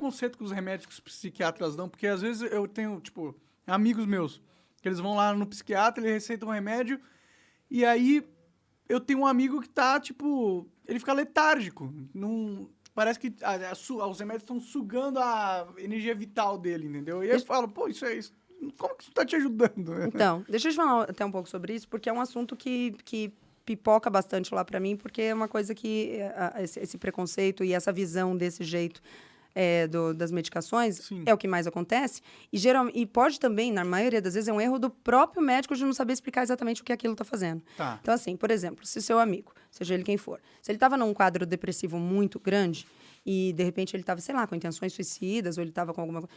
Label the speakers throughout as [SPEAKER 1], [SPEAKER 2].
[SPEAKER 1] preconceito com os remédios que os psiquiatras dão, porque às vezes eu tenho, tipo, amigos meus, que eles vão lá no psiquiatra, ele receita um remédio, e aí eu tenho um amigo que tá, tipo, ele fica letárgico. Não, parece que os remédios estão sugando a energia vital dele, entendeu? E aí eu falo, pô, isso é isso. Como que isso tá te ajudando?
[SPEAKER 2] Então, deixa eu te falar até um pouco sobre isso, porque é um assunto que pipoca bastante lá pra mim, porque é uma coisa que esse preconceito e essa visão desse jeito das medicações
[SPEAKER 1] Sim.
[SPEAKER 2] é o que mais acontece. E pode também, na maioria das vezes, é um erro do próprio médico de não saber explicar exatamente o que aquilo está fazendo.
[SPEAKER 1] Tá.
[SPEAKER 2] Então, assim, por exemplo, se o seu amigo, seja ele quem for, se ele estava num quadro depressivo muito grande e, de repente, ele estava, sei lá, com intenções suicidas ou ele estava com alguma coisa...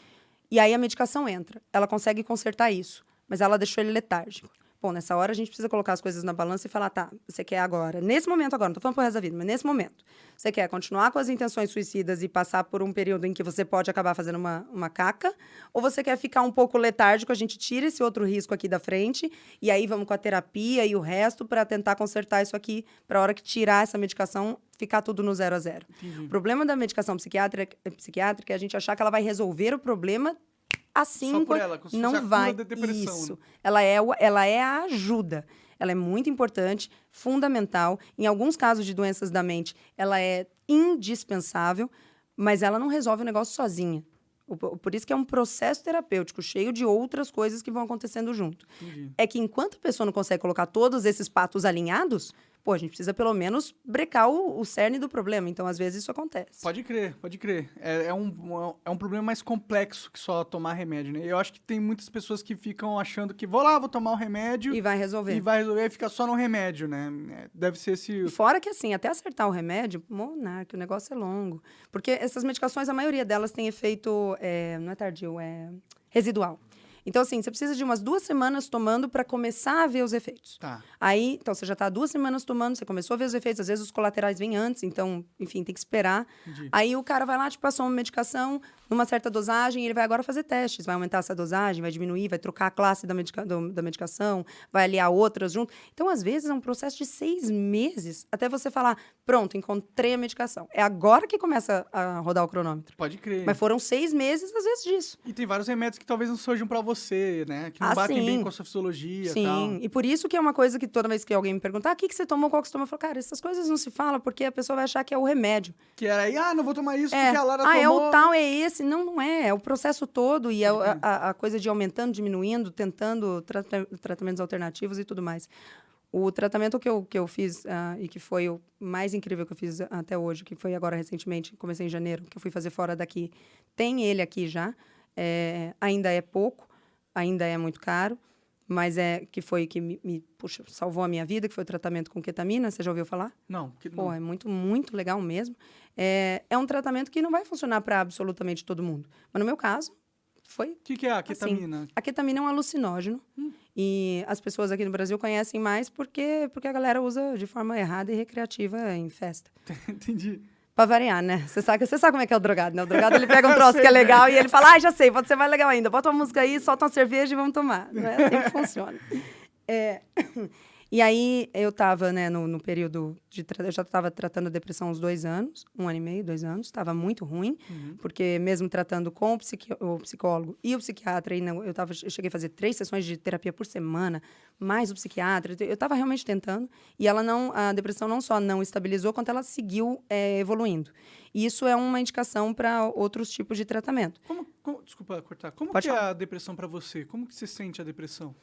[SPEAKER 2] E aí a medicação entra. Ela consegue consertar isso, mas ela deixou ele letárgico. Bom, nessa hora a gente precisa colocar as coisas na balança e falar, tá, você quer agora, nesse momento agora, não tô falando pro resto da vida, mas nesse momento, você quer continuar com as intenções suicidas e passar por um período em que você pode acabar fazendo uma caca, ou você quer ficar um pouco letárgico, a gente tira esse outro risco aqui da frente, e aí vamos com a terapia e o resto para tentar consertar isso aqui, para a hora que tirar essa medicação, ficar tudo no 0 a 0.
[SPEAKER 1] Entendi.
[SPEAKER 2] O problema da medicação psiquiátrica é a gente achar que ela vai resolver o problema assim,
[SPEAKER 1] Só por ela, como se fosse
[SPEAKER 2] não
[SPEAKER 1] a cura
[SPEAKER 2] vai.
[SPEAKER 1] da depressão,
[SPEAKER 2] Isso.
[SPEAKER 1] né?
[SPEAKER 2] Ela é a ajuda. Ela é muito importante, fundamental. Em alguns casos de doenças da mente, ela é indispensável, mas ela não resolve o negócio sozinha. Por isso que é um processo terapêutico, cheio de outras coisas que vão acontecendo junto.
[SPEAKER 1] Entendi.
[SPEAKER 2] É que enquanto a pessoa não consegue colocar todos esses patos alinhados, pô, a gente precisa pelo menos brecar o cerne do problema. Então, às vezes, isso acontece.
[SPEAKER 1] Pode crer, pode crer. É um problema mais complexo que só tomar remédio, né? Eu acho que tem muitas pessoas que ficam achando que vou tomar o remédio...
[SPEAKER 2] E vai resolver.
[SPEAKER 1] E vai resolver e fica só no remédio, né? Deve ser esse...
[SPEAKER 2] E fora que, assim, até acertar o remédio, monarca, o negócio é longo. Porque essas medicações, a maioria delas tem efeito, não é tardio, é residual. Então, assim, você precisa de umas 2 semanas tomando para começar a ver os efeitos.
[SPEAKER 1] Tá.
[SPEAKER 2] Aí, então, você já está 2 semanas tomando, você começou a ver os efeitos, às vezes os colaterais vêm antes, então, enfim, tem que esperar.
[SPEAKER 1] Entendi.
[SPEAKER 2] Aí o cara vai lá, te passou uma medicação numa certa dosagem, e ele vai agora fazer testes, vai aumentar essa dosagem, vai diminuir, vai trocar a classe da medicação, vai aliar outras junto. Então, às vezes, é um processo de 6 meses até você falar, pronto, encontrei a medicação. É agora que começa a rodar o cronômetro.
[SPEAKER 1] Pode crer.
[SPEAKER 2] Mas foram 6 meses, às vezes, disso.
[SPEAKER 1] E tem vários remédios que talvez não surjam pra você, né? Que não batem
[SPEAKER 2] sim.
[SPEAKER 1] bem com a sua fisiologia e
[SPEAKER 2] Sim,
[SPEAKER 1] tal.
[SPEAKER 2] e por isso que é uma coisa que toda vez que alguém me perguntar, o que você tomou, qual que você tomou? Eu falo, cara, essas coisas não se falam porque a pessoa vai achar que é o remédio.
[SPEAKER 1] Que era aí, não vou tomar isso porque a Lara
[SPEAKER 2] é
[SPEAKER 1] tomou...
[SPEAKER 2] o tal, é esse. Não, não é. É o processo todo e a coisa de aumentando, diminuindo, tentando tratamentos alternativos e tudo mais. O tratamento que eu fiz, e que foi o mais incrível que eu fiz até hoje, que foi agora recentemente, comecei em janeiro, que eu fui fazer fora daqui, tem ele aqui já. Ainda é pouco, ainda é muito caro, mas que foi que puxa, salvou a minha vida, que foi o tratamento com ketamina. Você já ouviu falar?
[SPEAKER 1] Não.
[SPEAKER 2] Pô, é muito, muito legal mesmo. É um tratamento que não vai funcionar para absolutamente todo mundo. Mas no meu caso, foi...
[SPEAKER 1] O que é a ketamina?
[SPEAKER 2] Assim, a ketamina é um alucinógeno. E as pessoas aqui no Brasil conhecem mais porque a galera usa de forma errada e recreativa em festa.
[SPEAKER 1] Entendi.
[SPEAKER 2] Pra variar, né? Você sabe como é que é o drogado, né? O drogado, ele pega um troço que é legal e ele fala, já sei, pode ser mais legal ainda. Bota uma música aí, solta uma cerveja e vamos tomar. Não é assim que funciona. E aí, eu tava, né, no período de... Eu já estava tratando a depressão há uns 2 anos, 1 ano e meio, 2 anos. Estava muito ruim, porque mesmo tratando com o psicólogo e o psiquiatra, eu cheguei a fazer 3 sessões de terapia por semana, mais o psiquiatra. Eu estava realmente tentando. E a depressão não só não estabilizou, quanto ela seguiu evoluindo. E isso é uma indicação para outros tipos de tratamento.
[SPEAKER 1] Desculpa cortar. Como
[SPEAKER 2] Pode
[SPEAKER 1] que é
[SPEAKER 2] falar.
[SPEAKER 1] a depressão pra você? Como que você sente a depressão?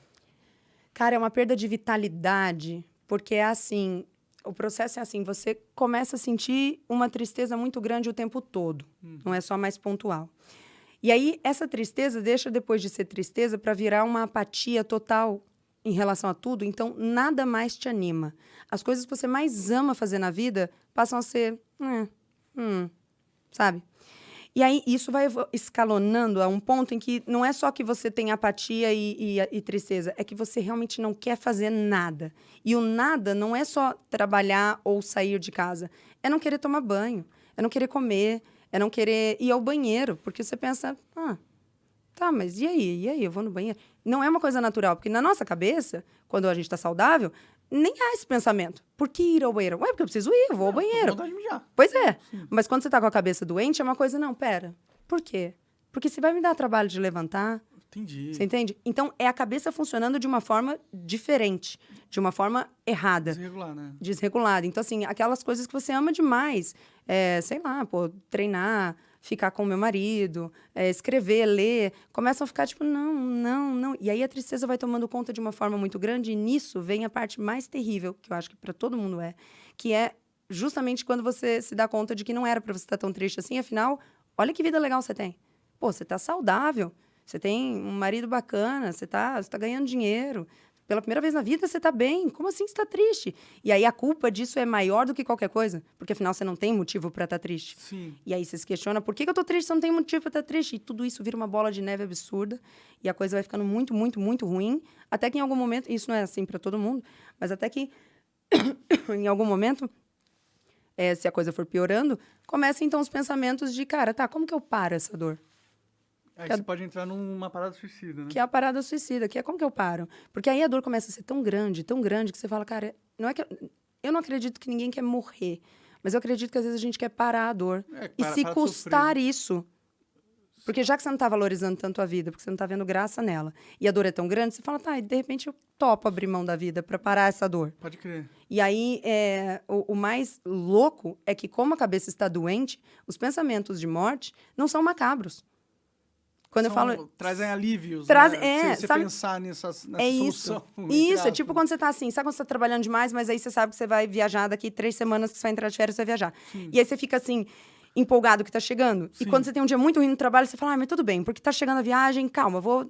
[SPEAKER 2] Cara, é uma perda de vitalidade, porque é assim, o processo é assim, você começa a sentir uma tristeza muito grande o tempo todo, não é só mais pontual. E aí, essa tristeza deixa, depois de ser tristeza, para virar uma apatia total em relação a tudo, então nada mais te anima. As coisas que você mais ama fazer na vida passam a ser, sabe? E aí, isso vai escalonando a um ponto em que não é só que você tem apatia e tristeza, é que você realmente não quer fazer nada. E o nada não é só trabalhar ou sair de casa. É não querer tomar banho, é não querer comer, é não querer ir ao banheiro. Porque você pensa, tá, mas e aí? E aí, eu vou no banheiro? Não é uma coisa natural, porque na nossa cabeça, quando a gente está saudável, nem há esse pensamento. Por que ir ao banheiro? Ué, porque eu preciso ir, eu vou ao banheiro.
[SPEAKER 1] Tô com vontade de mijar.
[SPEAKER 2] Pois é. Mas quando você tá com a cabeça doente, é uma coisa, não, pera. Por quê? Porque se vai me dar trabalho de levantar,
[SPEAKER 1] Entendi.
[SPEAKER 2] você entende? Então, é a cabeça funcionando de uma forma diferente, de uma forma errada.
[SPEAKER 1] Desregular, né?
[SPEAKER 2] Desregulada. Então, assim, aquelas coisas que você ama demais, sei lá, pô, treinar, ficar com o meu marido, escrever, ler, começam a ficar tipo, não. E aí a tristeza vai tomando conta de uma forma muito grande, e nisso vem a parte mais terrível, que eu acho que para todo mundo que é justamente quando você se dá conta de que não era para você estar tão triste assim, afinal, olha que vida legal você tem. Pô, você tá saudável, você tem um marido bacana, você tá ganhando dinheiro. Pela primeira vez na vida, você tá bem. Como assim você tá triste? E aí a culpa disso é maior do que qualquer coisa. Porque afinal você não tem motivo para estar triste.
[SPEAKER 1] Sim.
[SPEAKER 2] E aí você se questiona, por que eu tô triste se eu não tenho motivo para estar triste? E tudo isso vira uma bola de neve absurda. E a coisa vai ficando muito, muito, muito ruim. Até que em algum momento, isso não é assim para todo mundo, mas até que em algum momento, se a coisa for piorando, começam então os pensamentos de, cara, tá, como que eu paro essa dor?
[SPEAKER 1] Aí você pode entrar numa parada suicida, né?
[SPEAKER 2] Que é a parada suicida, que é como que eu paro? Porque aí a dor começa a ser tão grande, que você fala, cara, não é que eu não acredito que ninguém quer morrer, mas eu acredito que às vezes a gente quer parar a dor. E se
[SPEAKER 1] para de
[SPEAKER 2] custar
[SPEAKER 1] sofrer.
[SPEAKER 2] isso. Porque já que você não tá valorizando tanto a vida, porque você não tá vendo graça nela, e a dor é tão grande, você fala, tá, e de repente eu topo abrir mão da vida para parar essa dor.
[SPEAKER 1] Pode crer.
[SPEAKER 2] E aí, o mais louco é que, como a cabeça está doente, os pensamentos de morte não são macabros. Quando eu falo...
[SPEAKER 1] Trazem alívios,
[SPEAKER 2] Traz-
[SPEAKER 1] né?
[SPEAKER 2] é,
[SPEAKER 1] Você
[SPEAKER 2] sabe-
[SPEAKER 1] pensar nessa
[SPEAKER 2] É isso.
[SPEAKER 1] solução. entre
[SPEAKER 2] Isso, é
[SPEAKER 1] aspas.
[SPEAKER 2] tipo quando você tá assim, sabe quando você tá trabalhando demais, mas aí você sabe que você vai viajar daqui 3 semanas, que você vai entrar de férias, você vai viajar.
[SPEAKER 1] Sim.
[SPEAKER 2] E aí você fica assim, empolgado que tá chegando.
[SPEAKER 1] Sim.
[SPEAKER 2] E quando você tem um dia muito ruim no trabalho, você fala, mas tudo bem, porque tá chegando a viagem, calma, vou...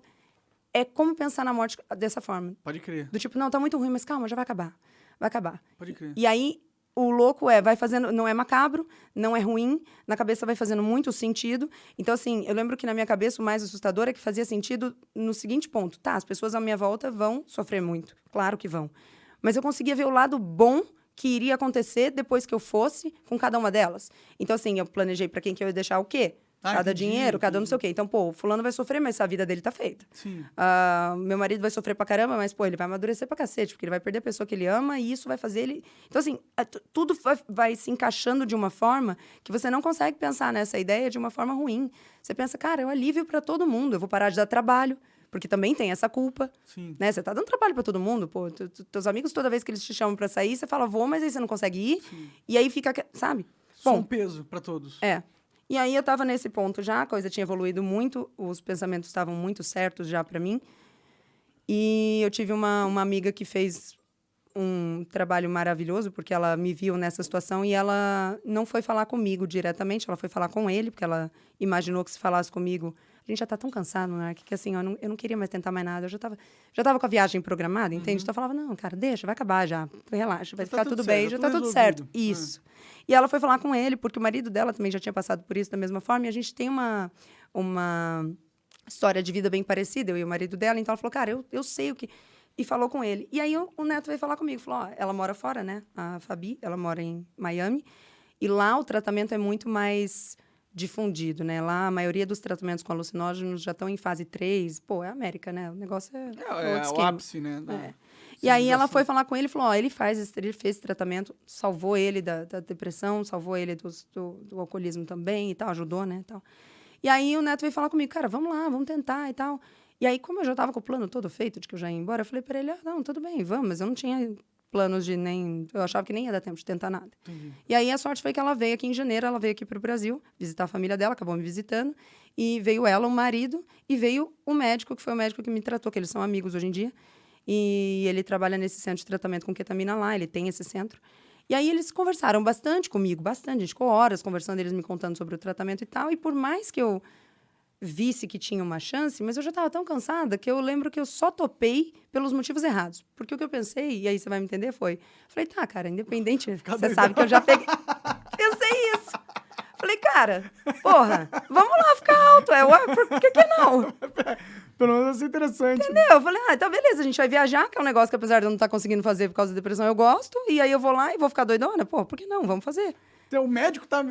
[SPEAKER 2] É como pensar na morte dessa forma.
[SPEAKER 1] Pode crer.
[SPEAKER 2] Do tipo, não, tá muito ruim, mas calma, já vai acabar. Vai acabar.
[SPEAKER 1] Pode crer.
[SPEAKER 2] E aí, o louco vai fazendo, não é macabro, não é ruim, na cabeça vai fazendo muito sentido. Então, assim, eu lembro que na minha cabeça o mais assustador é que fazia sentido no seguinte ponto. Tá, as pessoas à minha volta vão sofrer muito, claro que vão. Mas eu conseguia ver o lado bom que iria acontecer depois que eu fosse com cada uma delas. Então, assim, eu planejei para quem que eu ia deixar o quê? Cada
[SPEAKER 1] entendi,
[SPEAKER 2] dinheiro, cada não
[SPEAKER 1] entendi.
[SPEAKER 2] sei o quê. Então, pô, o fulano vai sofrer, mas a vida dele tá feita.
[SPEAKER 1] Sim.
[SPEAKER 2] Meu marido vai sofrer pra caramba, mas, pô, ele vai amadurecer pra cacete, porque ele vai perder a pessoa que ele ama e isso vai fazer ele... Então, assim, tudo vai se encaixando de uma forma que você não consegue pensar nessa ideia de uma forma ruim. Você pensa, cara, é um alívio pra todo mundo. Eu vou parar de dar trabalho, porque também tem essa culpa.
[SPEAKER 1] Sim.
[SPEAKER 2] Né? Você tá dando trabalho pra todo mundo, pô. Teus amigos, toda vez que eles te chamam pra sair, você fala, vou, mas aí você não consegue ir.
[SPEAKER 1] Sim.
[SPEAKER 2] E aí fica, sabe?
[SPEAKER 1] Só
[SPEAKER 2] Bom,
[SPEAKER 1] um peso pra todos.
[SPEAKER 2] E aí eu tava nesse ponto já, a coisa tinha evoluído muito, os pensamentos estavam muito certos já para mim. E eu tive uma amiga que fez um trabalho maravilhoso, porque ela me viu nessa situação e ela não foi falar comigo diretamente, ela foi falar com ele, porque ela imaginou que se falasse comigo... A gente já tá tão cansado, né? Que assim, eu não queria mais tentar mais nada. Eu já tava com a viagem programada, entende? Então eu falava, não, cara, deixa, vai acabar já. Relaxa, vai ficar tudo bem, já tá tudo certo. Isso. E ela foi falar com ele, porque o marido dela também já tinha passado por isso da mesma forma, e a gente tem uma história de vida bem parecida, eu e o marido dela. Então ela falou, cara, eu sei o que... E falou com ele. E aí o Neto veio falar comigo, falou, ó, ela mora fora, né? A Fabi, ela mora em Miami, e lá o tratamento é muito mais... difundido, né? Lá, a maioria dos tratamentos com alucinógenos já estão em fase 3. Pô, é a América, né? O negócio é outro
[SPEAKER 1] o
[SPEAKER 2] esquema.
[SPEAKER 1] ápice, né?
[SPEAKER 2] E aí ela foi falar com ele e falou, ó, ele fez esse tratamento, salvou ele da depressão, salvou ele do alcoolismo também e tal, ajudou, né? Tal. E aí o Neto veio falar comigo, cara, vamos lá, vamos tentar e tal. E aí, como eu já tava com o plano todo feito de que eu já ia embora, eu falei pra ele, não, tudo bem, vamos, mas eu não tinha planos de nem... Eu achava que nem ia dar tempo de tentar nada.
[SPEAKER 1] Entendi.
[SPEAKER 2] E aí, a sorte foi que ela veio aqui em janeiro, ela veio aqui para o Brasil, visitar a família dela, acabou me visitando, e veio ela, o marido, e veio o médico, que foi o médico que me tratou, que eles são amigos hoje em dia, e ele trabalha nesse centro de tratamento com ketamina lá, ele tem esse centro. E aí, eles conversaram bastante comigo, bastante, a gente ficou horas conversando, eles me contando sobre o tratamento e tal, e por mais que eu visse que tinha uma chance, mas eu já estava tão cansada que eu lembro que eu só topei pelos motivos errados. Porque o que eu pensei, e aí você vai me entender, falei, tá, cara, independente, você sabe que eu já peguei... Pensei isso. Falei, cara, porra, vamos lá ficar alto, por que não?
[SPEAKER 1] Pelo menos é interessante.
[SPEAKER 2] Entendeu? Eu falei, então beleza, a gente vai viajar, que é um negócio que apesar de eu não estar conseguindo fazer por causa da depressão, eu gosto, e aí eu vou lá e vou ficar doidona, pô, por que não? Vamos fazer.
[SPEAKER 1] Então, o médico tá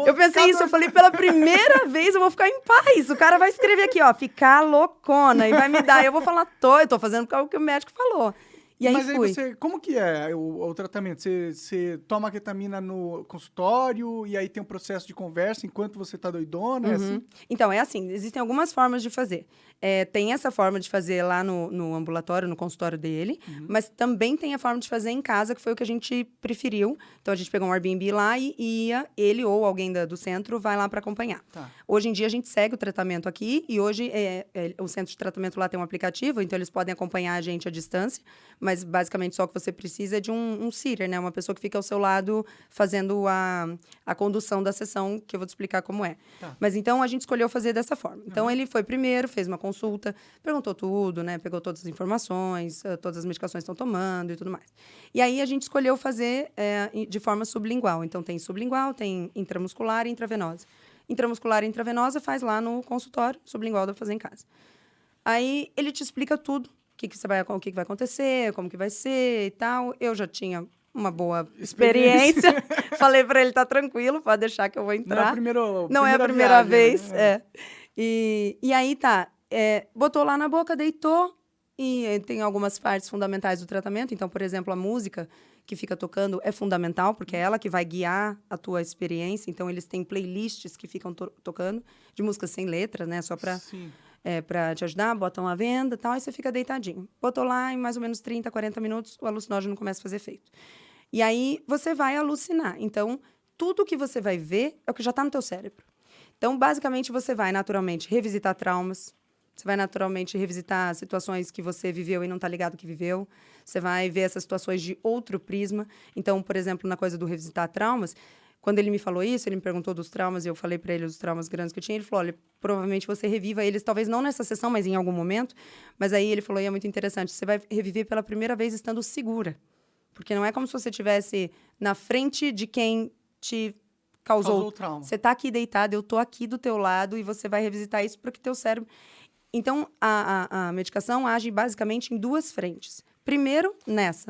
[SPEAKER 2] Eu pensei isso, eu falei, pela primeira vez eu vou ficar em paz. O cara vai escrever aqui, ó, ficar loucona, e vai me dar. E eu vou falar, eu tô fazendo o que o médico falou. E aí
[SPEAKER 1] Mas
[SPEAKER 2] fui.
[SPEAKER 1] você, como que é o tratamento? Você toma ketamina no consultório e aí tem um processo de conversa enquanto você tá doidona, é assim?
[SPEAKER 2] Uhum. Então, é assim, existem algumas formas de fazer. Tem essa forma de fazer lá no ambulatório, no consultório dele, mas também tem a forma de fazer em casa, que foi o que a gente preferiu. Então, a gente pegou um Airbnb lá e ia, ele ou alguém do centro vai lá para acompanhar.
[SPEAKER 1] Tá.
[SPEAKER 2] Hoje em dia, a gente segue o tratamento aqui e hoje o centro de tratamento lá tem um aplicativo, então eles podem acompanhar a gente à distância, mas basicamente só o que você precisa é de um sitter, né? Uma pessoa que fica ao seu lado fazendo a condução da sessão, que eu vou te explicar como é.
[SPEAKER 1] Tá.
[SPEAKER 2] Mas então a gente escolheu fazer dessa forma. Então ele foi primeiro, fez uma consulta, perguntou tudo, né? Pegou todas as informações, todas as medicações que estão tomando e tudo mais. E aí a gente escolheu fazer de forma sublingual. Então tem sublingual, tem intramuscular e intravenosa. Intramuscular e intravenosa faz lá no consultório, sublingual dá pra fazer em casa. Aí ele te explica tudo, o que vai acontecer, como que vai ser e tal. Eu já tinha uma boa experiência. Falei pra ele, tá tranquilo, pode deixar que eu vou entrar.
[SPEAKER 1] Não é a
[SPEAKER 2] primeira
[SPEAKER 1] viagem,
[SPEAKER 2] vez,
[SPEAKER 1] né?
[SPEAKER 2] E aí tá, botou lá na boca, deitou, e tem algumas partes fundamentais do tratamento. Então, por exemplo, a música que fica tocando é fundamental, porque é ela que vai guiar a tua experiência. Então, eles têm playlists que ficam tocando, de músicas sem letra, né? Só pra...
[SPEAKER 1] Sim.
[SPEAKER 2] Para te ajudar, botam à venda e tal, aí você fica deitadinho. Botou lá, em mais ou menos 30, 40 minutos, o alucinógeno começa a fazer efeito. E aí, você vai alucinar. Então, tudo que você vai ver é o que já está no teu cérebro. Então, basicamente, você vai naturalmente revisitar traumas, você vai naturalmente revisitar situações que você viveu e não está ligado que viveu, você vai ver essas situações de outro prisma. Então, por exemplo, na coisa do revisitar traumas, quando ele me falou isso, ele me perguntou dos traumas e eu falei para ele os traumas grandes que eu tinha. Ele falou, olha, provavelmente você reviva eles, talvez não nessa sessão, mas em algum momento. Mas aí ele falou, e é muito interessante, você vai reviver pela primeira vez estando segura. Porque não é como se você estivesse na frente de quem te causou
[SPEAKER 1] o trauma.
[SPEAKER 2] Você está aqui deitado, eu estou aqui do teu lado e você vai revisitar isso para que teu cérebro... Então, a medicação age basicamente em duas frentes. Primeiro,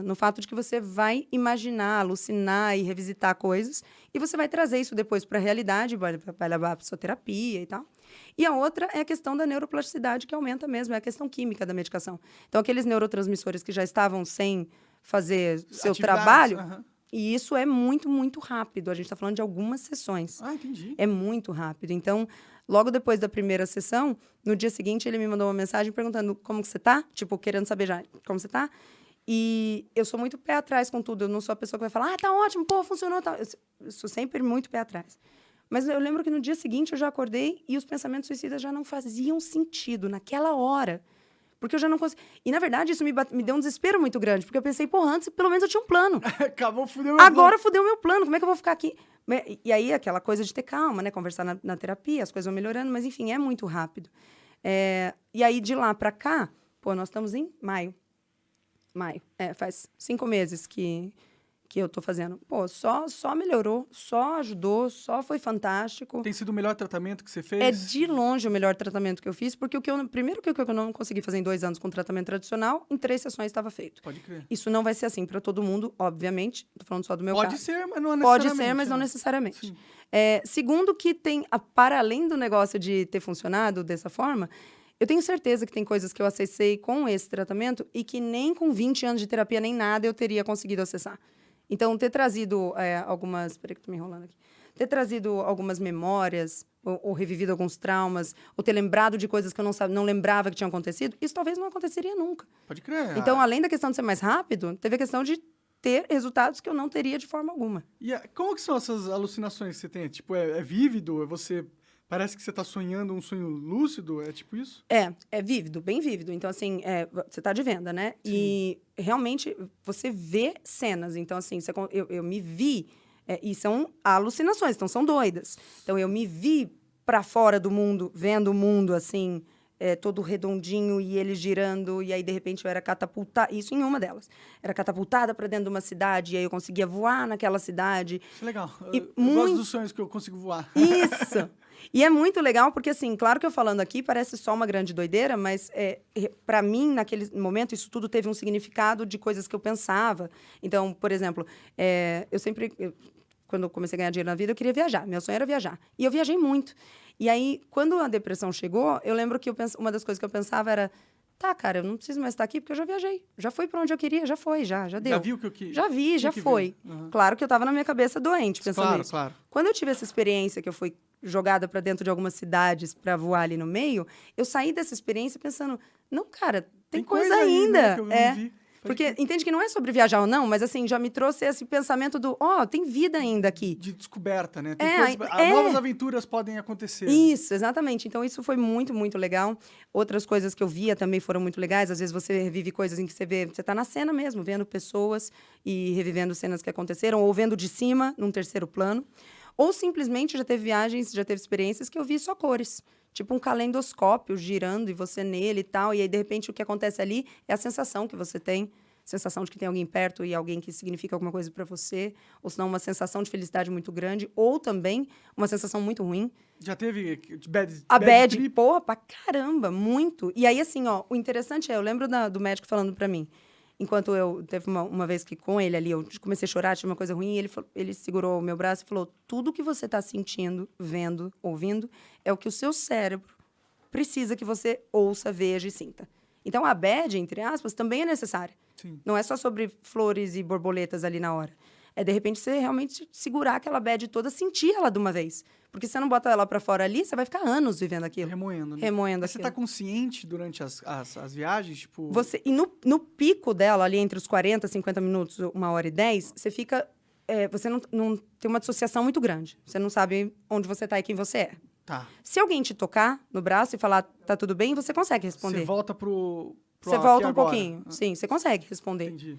[SPEAKER 2] no fato de que você vai imaginar, alucinar e revisitar coisas, e você vai trazer isso depois para a realidade, vai levar para sua terapia e tal. E a outra é a questão da neuroplasticidade, que aumenta mesmo, é a questão química da medicação. Então, aqueles neurotransmissores que já estavam sem fazer seu trabalho, e isso é muito, muito rápido. A gente está falando de algumas sessões.
[SPEAKER 1] Ah, entendi.
[SPEAKER 2] É muito rápido. Então, logo depois da primeira sessão, no dia seguinte, ele me mandou uma mensagem perguntando como que você tá? Tipo, querendo saber já como você tá. E eu sou muito pé atrás com tudo. Eu não sou a pessoa que vai falar, tá ótimo, pô, funcionou. Tá. Eu sou sempre muito pé atrás. Mas eu lembro que no dia seguinte eu já acordei e os pensamentos suicidas já não faziam sentido naquela hora. Porque eu já não conseguia... E, na verdade, isso me deu um desespero muito grande. Porque eu pensei, porra, antes pelo menos eu tinha um plano.
[SPEAKER 1] Acabou, fudeu meu
[SPEAKER 2] Agora fudeu o meu plano. Como é que eu vou ficar aqui? E aí, aquela coisa de ter calma, né? Conversar na terapia, as coisas vão melhorando. Mas, enfim, é muito rápido. E aí, de lá pra cá... Pô, nós estamos em maio. Faz 5 meses que eu tô fazendo. Pô, só melhorou, só ajudou, só foi fantástico.
[SPEAKER 1] Tem sido o melhor tratamento que você fez?
[SPEAKER 2] É de longe o melhor tratamento que eu fiz, porque primeiro que eu não consegui fazer em 2 anos com tratamento tradicional, em 3 sessões estava feito.
[SPEAKER 1] Pode crer.
[SPEAKER 2] Isso não vai ser assim para todo mundo, obviamente. Tô falando só do meu caso.
[SPEAKER 1] Pode ser, mas não necessariamente.
[SPEAKER 2] Pode ser, mas não
[SPEAKER 1] né?
[SPEAKER 2] necessariamente. Segundo que tem, para além do negócio de ter funcionado dessa forma, eu tenho certeza que tem coisas que eu acessei com esse tratamento e que nem com 20 anos de terapia nem nada eu teria conseguido acessar. Então, ter trazido algumas... Peraí que eu tô me enrolando aqui. Ter trazido algumas memórias, ou revivido alguns traumas, ou ter lembrado de coisas que eu não lembrava que tinham acontecido, isso talvez não aconteceria nunca.
[SPEAKER 1] Pode crer.
[SPEAKER 2] Então, além da questão de ser mais rápido, teve a questão de ter resultados que eu não teria de forma alguma.
[SPEAKER 1] E como que são essas alucinações que você tem? Tipo, é vívido? Parece que você tá sonhando um sonho lúcido? É tipo isso?
[SPEAKER 2] É vívido, bem vívido. Então, assim, você tá de venda, né? Sim. E realmente você vê cenas. Então, assim, eu me vi, e são alucinações, então são doidas. Então, eu me vi pra fora do mundo, vendo o mundo, assim, todo redondinho e ele girando. E aí, de repente, eu era catapultada. Isso em uma delas. Era catapultada pra dentro de uma cidade, e aí eu conseguia voar naquela cidade.
[SPEAKER 1] Isso é legal.
[SPEAKER 2] Eu
[SPEAKER 1] gosto dos sonhos que eu consigo voar.
[SPEAKER 2] Isso! E é muito legal, porque, assim, claro que eu falando aqui parece só uma grande doideira, mas, para mim, naquele momento, isso tudo teve um significado de coisas que eu pensava. Então, por exemplo, quando eu comecei a ganhar dinheiro na vida, eu queria viajar. Meu sonho era viajar. E eu viajei muito. E aí, quando a depressão chegou, eu lembro que uma das coisas que eu pensava era, Tá, cara, eu não preciso mais estar aqui porque eu já viajei. Já fui pra onde eu queria, já foi, já deu.
[SPEAKER 1] Já viu o que eu quis?
[SPEAKER 2] Já vi, já foi. Claro que eu tava na minha cabeça doente, pensando
[SPEAKER 1] Claro,
[SPEAKER 2] nisso.
[SPEAKER 1] claro.
[SPEAKER 2] Quando eu tive essa experiência, que eu fui jogada pra dentro de algumas cidades pra voar ali no meio, eu saí dessa experiência pensando, não, cara, tem coisa
[SPEAKER 1] aí,
[SPEAKER 2] ainda.
[SPEAKER 1] né, que eu não vi.
[SPEAKER 2] Porque entende que não é sobre viajar ou não, mas assim, já me trouxe esse pensamento do, tem vida ainda aqui.
[SPEAKER 1] De descoberta, né? Tem novas aventuras podem acontecer.
[SPEAKER 2] Isso, exatamente. Então, isso foi muito, muito legal. Outras coisas que eu via também foram muito legais. Às vezes você revive coisas em que você tá na cena mesmo, vendo pessoas e revivendo cenas que aconteceram, ou vendo de cima, num terceiro plano. Ou simplesmente já teve viagens, já teve experiências que eu vi só cores. Tipo um calendoscópio girando e você nele e tal. E aí, de repente, o que acontece ali é a sensação que você tem. Sensação de que tem alguém perto e alguém que significa alguma coisa para você. Ou senão uma sensação de felicidade muito grande. Ou também uma sensação muito ruim.
[SPEAKER 1] Já teve
[SPEAKER 2] A bad
[SPEAKER 1] trip?
[SPEAKER 2] porra, pra caramba, muito. E aí, assim, o interessante eu lembro do médico falando pra mim. Enquanto teve uma vez que com ele ali, eu comecei a chorar, tinha uma coisa ruim, e ele segurou o meu braço e falou, tudo que você tá sentindo, vendo, ouvindo, é o que o seu cérebro precisa que você ouça, veja e sinta. Então, a bad, entre aspas, também é necessária.
[SPEAKER 1] Sim.
[SPEAKER 2] Não é só sobre flores e borboletas ali na hora. É, de repente, você realmente segurar aquela bad toda, sentir ela de uma vez. Porque se você não bota ela pra fora ali, você vai ficar anos vivendo aquilo.
[SPEAKER 1] Remoendo, né?
[SPEAKER 2] Remoendo
[SPEAKER 1] Mas você tá
[SPEAKER 2] aquilo.
[SPEAKER 1] consciente durante as viagens? Tipo...
[SPEAKER 2] E no pico dela, ali entre os 40, 50 minutos, 1h10, você fica... você não tem uma dissociação muito grande. Você não sabe onde você tá e quem você é.
[SPEAKER 1] Tá.
[SPEAKER 2] Se alguém te tocar no braço e falar, tá tudo bem, você consegue responder.
[SPEAKER 1] Você volta pro
[SPEAKER 2] Você
[SPEAKER 1] aqui
[SPEAKER 2] volta um
[SPEAKER 1] agora.
[SPEAKER 2] pouquinho. Sim, você consegue responder.
[SPEAKER 1] Entendi.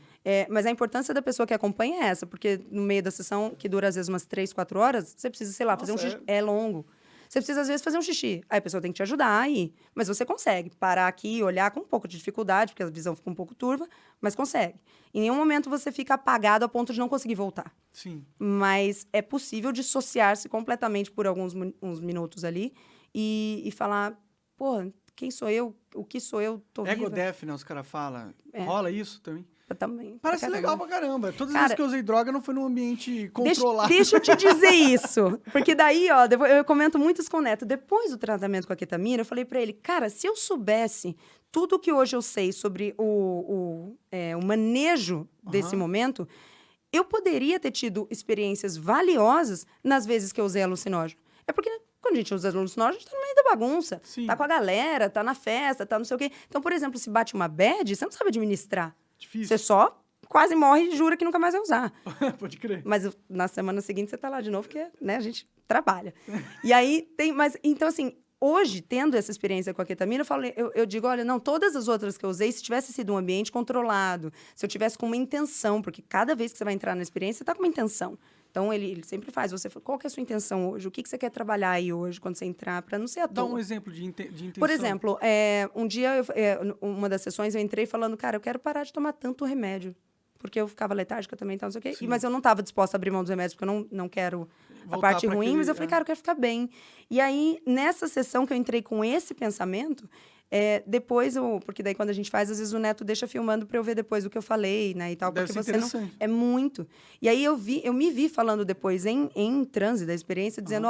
[SPEAKER 2] Mas a importância da pessoa que acompanha é essa, porque no meio da sessão, que dura às vezes umas 3, 4 horas, você precisa, sei lá, fazer um
[SPEAKER 1] Nossa,
[SPEAKER 2] xixi. É longo. Você precisa, às vezes, fazer um xixi. Aí a pessoa tem que te ajudar aí. Mas você consegue parar aqui e olhar com um pouco de dificuldade, porque a visão fica um pouco turva, mas consegue. Em nenhum momento você fica apagado a ponto de não conseguir voltar.
[SPEAKER 1] Sim.
[SPEAKER 2] Mas é possível dissociar-se completamente por uns minutos ali e falar, pô, quem sou eu? O que sou eu? Tô viva.
[SPEAKER 1] Ego-death, né? Os caras falam. Rola isso também?
[SPEAKER 2] Também.
[SPEAKER 1] Parece
[SPEAKER 2] pra
[SPEAKER 1] legal
[SPEAKER 2] caramba.
[SPEAKER 1] pra caramba. Todas as
[SPEAKER 2] Cara,
[SPEAKER 1] vezes que eu usei droga não foi num ambiente controlado.
[SPEAKER 2] Deixa eu te dizer isso. Porque daí, eu comento muito isso com o Neto. Depois do tratamento com a ketamina, eu falei pra ele, cara, se eu soubesse tudo que hoje eu sei sobre o manejo desse momento, eu poderia ter tido experiências valiosas nas vezes que eu usei alucinógeno. É porque quando a gente usa alucinógeno, a gente tá no meio da bagunça.
[SPEAKER 1] Sim.
[SPEAKER 2] Tá com a galera, tá na festa, tá não sei o quê. Então, por exemplo, se bate uma bad, você não sabe administrar.
[SPEAKER 1] Difícil.
[SPEAKER 2] Você só quase morre e jura que nunca mais vai usar.
[SPEAKER 1] Pode crer.
[SPEAKER 2] Mas na semana seguinte você tá lá de novo, porque, né, a gente trabalha. E aí tem... Então, assim, hoje, tendo essa experiência com a ketamina, eu digo, olha, não, todas as outras que eu usei, se tivesse sido um ambiente controlado, se eu tivesse com uma intenção, porque cada vez que você vai entrar na experiência, você tá com uma intenção. Então, ele sempre faz. Qual que é a sua intenção hoje? O que você quer trabalhar aí hoje, quando você entrar, para não ser à
[SPEAKER 1] Dá
[SPEAKER 2] toa?
[SPEAKER 1] um exemplo de intenção.
[SPEAKER 2] Por exemplo, um dia, uma das sessões, eu entrei falando, cara, eu quero parar de tomar tanto remédio. Porque eu ficava letárgica também, então, não sei o quê.
[SPEAKER 1] Sim.
[SPEAKER 2] Mas eu não estava disposta a abrir mão dos remédios, porque eu não quero a
[SPEAKER 1] Voltar
[SPEAKER 2] parte
[SPEAKER 1] pra
[SPEAKER 2] ruim.
[SPEAKER 1] aquele-
[SPEAKER 2] Mas eu falei, cara, eu quero ficar bem. E aí, nessa sessão que eu entrei com esse pensamento, depois, porque daí quando a gente faz, às vezes o Neto deixa filmando para eu ver depois o que eu falei, né, e tal.
[SPEAKER 1] Deve
[SPEAKER 2] Porque
[SPEAKER 1] ser
[SPEAKER 2] você não...
[SPEAKER 1] interessante.
[SPEAKER 2] É muito. E aí, eu me vi falando depois, em transe da experiência, dizendo,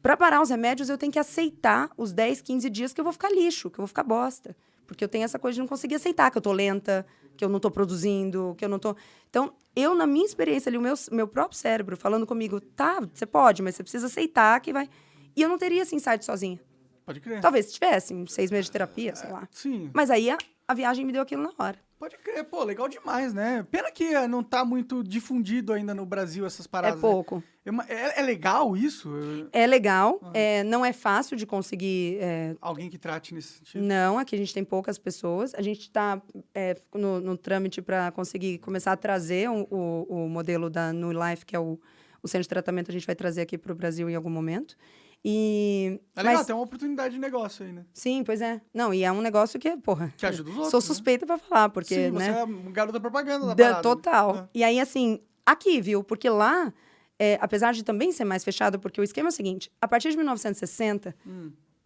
[SPEAKER 2] para parar os remédios, eu tenho que aceitar os 10, 15 dias que eu vou ficar lixo, que eu vou ficar bosta. Porque eu tenho essa coisa de não conseguir aceitar que eu tô lenta, que eu não tô produzindo, que eu não tô... Então, na minha experiência ali, o meu próprio cérebro falando comigo, tá, você pode, mas você precisa aceitar que vai... E eu não teria esse insight sozinha.
[SPEAKER 1] Pode crer.
[SPEAKER 2] Talvez tivesse, 6 meses de terapia, sei lá.
[SPEAKER 1] Sim.
[SPEAKER 2] Mas aí a viagem me deu aquilo na hora.
[SPEAKER 1] Pode crer. Pô, legal demais, né? Pena que não tá muito difundido ainda no Brasil essas paradas.
[SPEAKER 2] É pouco.
[SPEAKER 1] Né? É legal isso?
[SPEAKER 2] É legal, não é fácil de conseguir...
[SPEAKER 1] Alguém que trate nesse sentido?
[SPEAKER 2] Não, aqui a gente tem poucas pessoas. A gente está no trâmite para conseguir começar a trazer o modelo da New Life, que é o centro de tratamento, a gente vai trazer aqui para o Brasil em algum momento.
[SPEAKER 1] É legal, tem uma oportunidade de negócio aí, né?
[SPEAKER 2] Sim, pois é. Não, e é um negócio que, porra...
[SPEAKER 1] Que ajuda os outros,
[SPEAKER 2] Sou
[SPEAKER 1] né?
[SPEAKER 2] suspeita para falar, porque,
[SPEAKER 1] Sim,
[SPEAKER 2] né?
[SPEAKER 1] você é um garoto da propaganda da parada.
[SPEAKER 2] Total.
[SPEAKER 1] Né?
[SPEAKER 2] E aí, assim, aqui, viu? Porque lá, apesar de também ser mais fechado, porque o esquema é o seguinte, a partir de 1960,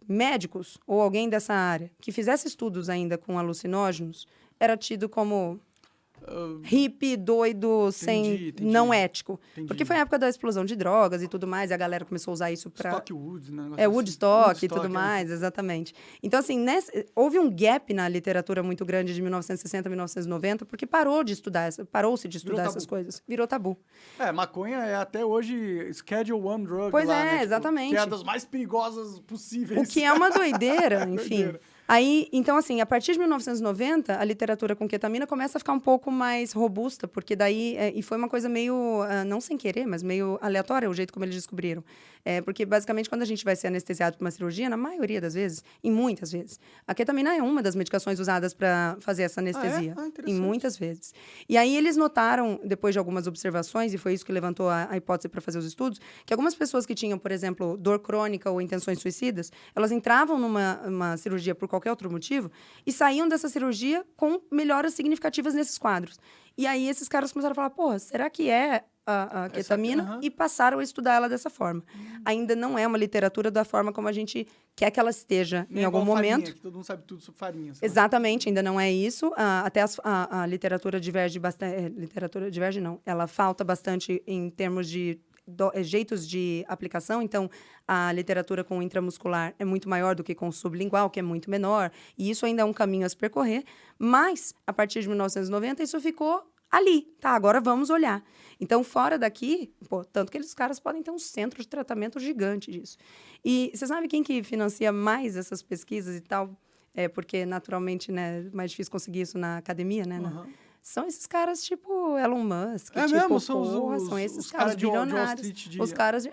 [SPEAKER 2] médicos ou alguém dessa área que fizesse estudos ainda com alucinógenos era tido como hippie, doido,
[SPEAKER 1] entendi.
[SPEAKER 2] não ético.
[SPEAKER 1] Entendi.
[SPEAKER 2] Porque foi a época da explosão de drogas e tudo mais, e a galera começou a usar isso pra...
[SPEAKER 1] Stockwood, né?
[SPEAKER 2] Woodstock e tudo
[SPEAKER 1] Woodstock,
[SPEAKER 2] mais, exatamente. Então, assim, houve um gap na literatura muito grande de 1960 a 1990, porque parou-se de estudar essas coisas. Virou tabu.
[SPEAKER 1] Maconha é até hoje Schedule One drug
[SPEAKER 2] Pois
[SPEAKER 1] lá,
[SPEAKER 2] é,
[SPEAKER 1] né? Tipo,
[SPEAKER 2] exatamente.
[SPEAKER 1] que é a das mais perigosas possíveis.
[SPEAKER 2] O que é uma doideira, enfim.
[SPEAKER 1] Doideira.
[SPEAKER 2] Aí, então, assim, a partir de 1990, a literatura com ketamina começa a ficar um pouco mais robusta, porque daí... e foi uma coisa meio, não sem querer, mas meio aleatória, o jeito como eles descobriram. Porque, basicamente, quando a gente vai ser anestesiado por uma cirurgia, na maioria das vezes, e muitas vezes, a ketamina é uma das medicações usadas para fazer essa anestesia. Em muitas vezes. E aí, eles notaram, depois de algumas observações, e foi isso que levantou a hipótese para fazer os estudos, que algumas pessoas que tinham, por exemplo, dor crônica ou intenções suicidas, elas entravam numa cirurgia por qualquer outro motivo e saíam dessa cirurgia com melhoras significativas nesses quadros. E aí esses caras começaram a falar, porra, será que é a ketamina? E passaram a estudar ela dessa forma. Ainda não é uma literatura da forma como a gente quer que ela esteja em algum momento.
[SPEAKER 1] Farinha, que todo mundo sabe tudo sobre farinha. Sabe?
[SPEAKER 2] Exatamente, ainda não é isso. Até a literatura diverge bastante. Literatura diverge, não. Ela falta bastante em termos de jeitos de aplicação, então a literatura com intramuscular é muito maior do que com sublingual, que é muito menor, e isso ainda é um caminho a se percorrer, mas a partir de 1990 isso ficou ali, tá, agora vamos olhar. Então, fora daqui, tanto que eles caras podem ter um centro de tratamento gigante disso. E você sabe quem que financia mais essas pesquisas e tal? Porque, naturalmente, né, é mais difícil conseguir isso na academia, né? São esses caras tipo Elon Musk.
[SPEAKER 1] Mesmo?
[SPEAKER 2] São esses caras
[SPEAKER 1] de Wall
[SPEAKER 2] bilionários.
[SPEAKER 1] Street
[SPEAKER 2] Os caras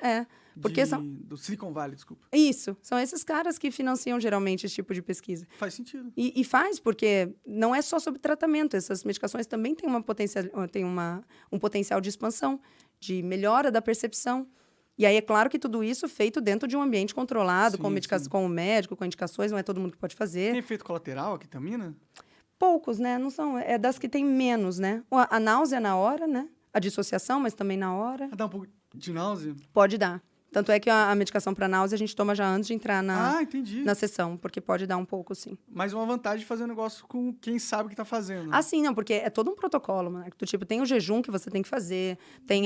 [SPEAKER 2] porque são...
[SPEAKER 1] Do Silicon Valley, desculpa.
[SPEAKER 2] Isso. São esses caras que financiam geralmente esse tipo de pesquisa.
[SPEAKER 1] Faz sentido.
[SPEAKER 2] E faz, porque não é só sobre tratamento. Essas medicações também têm um potencial de expansão, de melhora da percepção. E aí, é claro que tudo isso feito dentro de um ambiente controlado, com o médico, com indicações, não é todo mundo que pode fazer.
[SPEAKER 1] Tem efeito colateral a ketamina?
[SPEAKER 2] Poucos, né? Não são. É das que tem menos, né? A náusea na hora, né? A dissociação, mas também na hora.
[SPEAKER 1] Dá um pouco de náusea?
[SPEAKER 2] Pode dar. Tanto é que a medicação para náusea a gente toma já antes de entrar na sessão, porque pode dar um pouco, sim.
[SPEAKER 1] Mas uma vantagem de fazer um negócio com quem sabe o que tá fazendo.
[SPEAKER 2] Ah, sim, não, porque é todo um protocolo, né? Tipo, tem o jejum que você tem que fazer, tem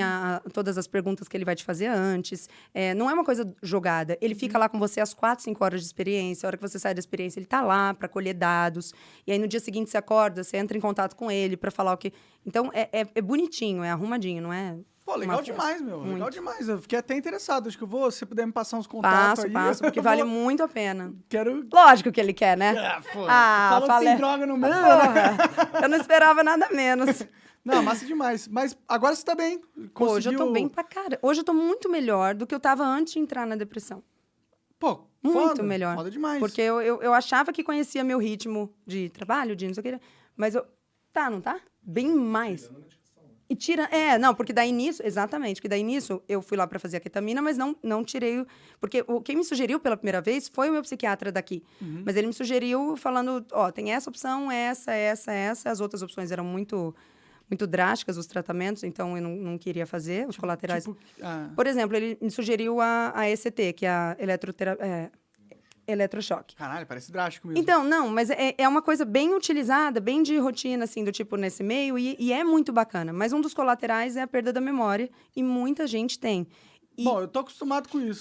[SPEAKER 2] todas as perguntas que ele vai te fazer antes. Não é uma coisa jogada. Ele fica lá com você às 4, 5 horas de experiência. A hora que você sai da experiência, ele tá lá para colher dados. E aí, no dia seguinte, você acorda, você entra em contato com ele para falar o que... Então, é bonitinho, é arrumadinho, não é...
[SPEAKER 1] Pô, legal demais, meu. Muito. Legal demais. Eu fiquei até interessado. Acho que se você puder me passar uns contatos aí...
[SPEAKER 2] Passo, porque vale muito a pena.
[SPEAKER 1] Quero...
[SPEAKER 2] Lógico que ele quer, né?
[SPEAKER 1] Falou que tem droga no meio, né?
[SPEAKER 2] Eu não esperava nada menos.
[SPEAKER 1] Não, massa demais. Mas agora você tá bem.
[SPEAKER 2] Hoje eu tô bem pra cara. Hoje eu tô muito melhor do que eu tava antes de entrar na depressão.
[SPEAKER 1] Pô,
[SPEAKER 2] muito melhor.
[SPEAKER 1] Foda demais.
[SPEAKER 2] Porque eu achava que conhecia meu ritmo de trabalho, de não sei o que... Mas não tá? Bem mais. E não, porque daí nisso, exatamente, porque daí nisso eu fui lá para fazer a ketamina, mas não tirei, porque quem me sugeriu pela primeira vez foi o meu psiquiatra daqui. Mas ele me sugeriu falando, tem essa opção, essa, as outras opções eram muito drásticas, os tratamentos, então eu não queria fazer, os colaterais. Por exemplo, ele me sugeriu a ECT, que é a eletrochoque.
[SPEAKER 1] Caralho, parece drástico mesmo.
[SPEAKER 2] Então, não, mas é uma coisa bem utilizada, bem de rotina, assim, do tipo nesse meio, e é muito bacana. Mas um dos colaterais é a perda da memória, e muita gente tem.
[SPEAKER 1] Bom, eu tô acostumado com isso.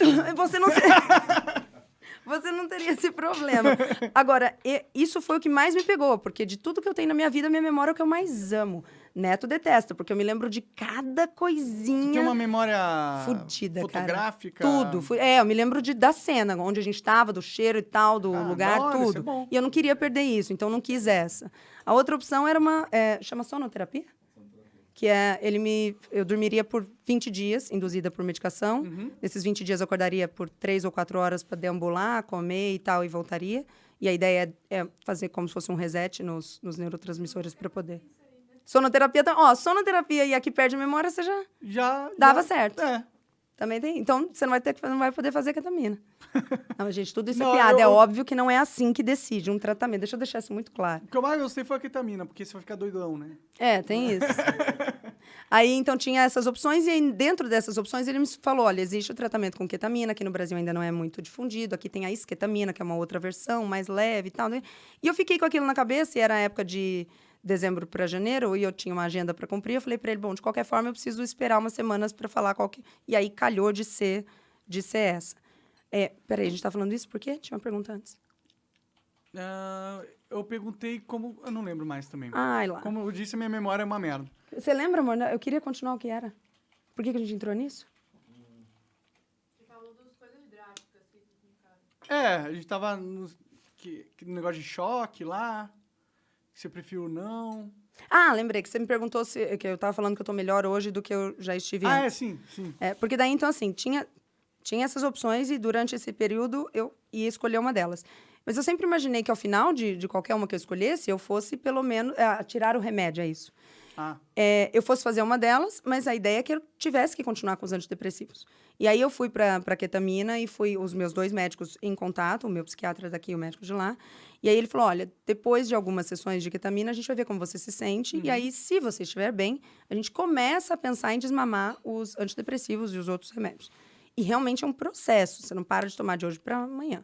[SPEAKER 2] Você não teria esse problema. Agora, isso foi o que mais me pegou, porque de tudo que eu tenho na minha vida, minha memória é o que eu mais amo. Neto detesta, porque eu me lembro de cada coisinha.
[SPEAKER 1] Você tem uma memória
[SPEAKER 2] fodida,
[SPEAKER 1] fotográfica?
[SPEAKER 2] Cara. Tudo. Eu me lembro da cena, onde a gente estava, do cheiro e tal, do lugar, tudo.
[SPEAKER 1] Isso é bom.
[SPEAKER 2] E eu não queria perder isso, então não quis essa. A outra opção era chama sonoterapia? Que eu dormiria por 20 dias, induzida por medicação. Nesses 20 dias eu acordaria por 3 ou 4 horas para deambular, comer e tal, e voltaria. E a ideia é fazer como se fosse um reset nos neurotransmissores para poder... Sonoterapia, sonoterapia e aqui perde a memória, você já dava certo. Também tem. Então, você não vai poder fazer ketamina. Não, gente, tudo isso é piada. É óbvio que não é assim que decide um tratamento. Deixa eu deixar isso muito claro.
[SPEAKER 1] O que eu mais gostei foi a ketamina, porque você vai ficar doidão, né?
[SPEAKER 2] Tem isso. Aí, então, tinha essas opções, e aí, dentro dessas opções, ele me falou, olha, existe o tratamento com ketamina, que no Brasil ainda não é muito difundido, aqui tem a esketamina, que é uma outra versão, mais leve e tal, né? E eu fiquei com aquilo na cabeça, e era a época dezembro para janeiro, e eu tinha uma agenda para cumprir, eu falei para ele, bom, de qualquer forma, eu preciso esperar umas semanas para falar qual que... E aí calhou de ser essa. Peraí, a gente tá falando isso por quê? Tinha uma pergunta antes.
[SPEAKER 1] Eu perguntei como... Eu não lembro mais também.
[SPEAKER 2] Ai, lá.
[SPEAKER 1] Como eu disse, a minha memória é uma merda.
[SPEAKER 2] Você lembra, amor? Eu queria continuar o que era. Por que a gente entrou nisso?
[SPEAKER 3] Você falou das coisas drásticas que ficaram.
[SPEAKER 1] A gente tava no negócio de choque lá, se eu prefiro não.
[SPEAKER 2] Ah, lembrei que você me perguntou que eu tava falando que eu tô melhor hoje do que eu já estive antes.
[SPEAKER 1] Sim, sim.
[SPEAKER 2] Porque daí, então, assim, tinha essas opções e durante esse período eu ia escolher uma delas. Mas eu sempre imaginei que ao final de qualquer uma que eu escolhesse, eu fosse pelo menos tirar o remédio, é isso. Eu fosse fazer uma delas, mas a ideia é que eu tivesse que continuar com os antidepressivos. E aí eu fui para ketamina e fui os meus 2 médicos em contato, o meu psiquiatra daqui e o médico de lá. E aí ele falou, olha, depois de algumas sessões de ketamina, a gente vai ver como você se sente. E aí, se você estiver bem, a gente começa a pensar em desmamar os antidepressivos e os outros remédios. E realmente é um processo, você não para de tomar de hoje para amanhã.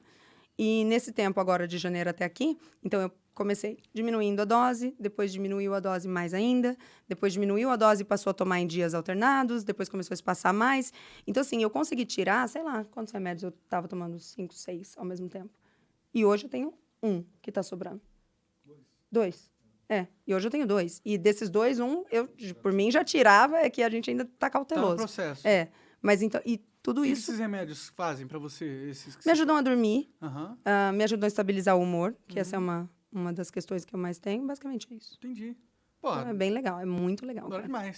[SPEAKER 2] E nesse tempo agora, de janeiro até aqui, então eu comecei diminuindo a dose, depois diminuiu a dose mais ainda, depois diminuiu a dose e passou a tomar em dias alternados, depois começou a espaçar mais. Então, assim, eu consegui tirar, sei lá, quantos remédios eu estava tomando? 5, 6 ao mesmo tempo. E hoje eu tenho 1 que está sobrando. 2. E hoje eu tenho 2. E desses 2, 1, eu, por mim, já tirava, é que a gente ainda está cauteloso.
[SPEAKER 1] Tá no processo.
[SPEAKER 2] Mas então, e tudo
[SPEAKER 1] O que
[SPEAKER 2] isso...
[SPEAKER 1] esses remédios fazem pra você?
[SPEAKER 2] Me ajudam a dormir,
[SPEAKER 1] Aham.
[SPEAKER 2] me ajudam a estabilizar o humor, que essa é uma das questões que eu mais tenho. Basicamente é isso.
[SPEAKER 1] Entendi. Pô,
[SPEAKER 2] Então, é bem legal, é muito legal.
[SPEAKER 1] adoro
[SPEAKER 2] Cara.
[SPEAKER 1] demais.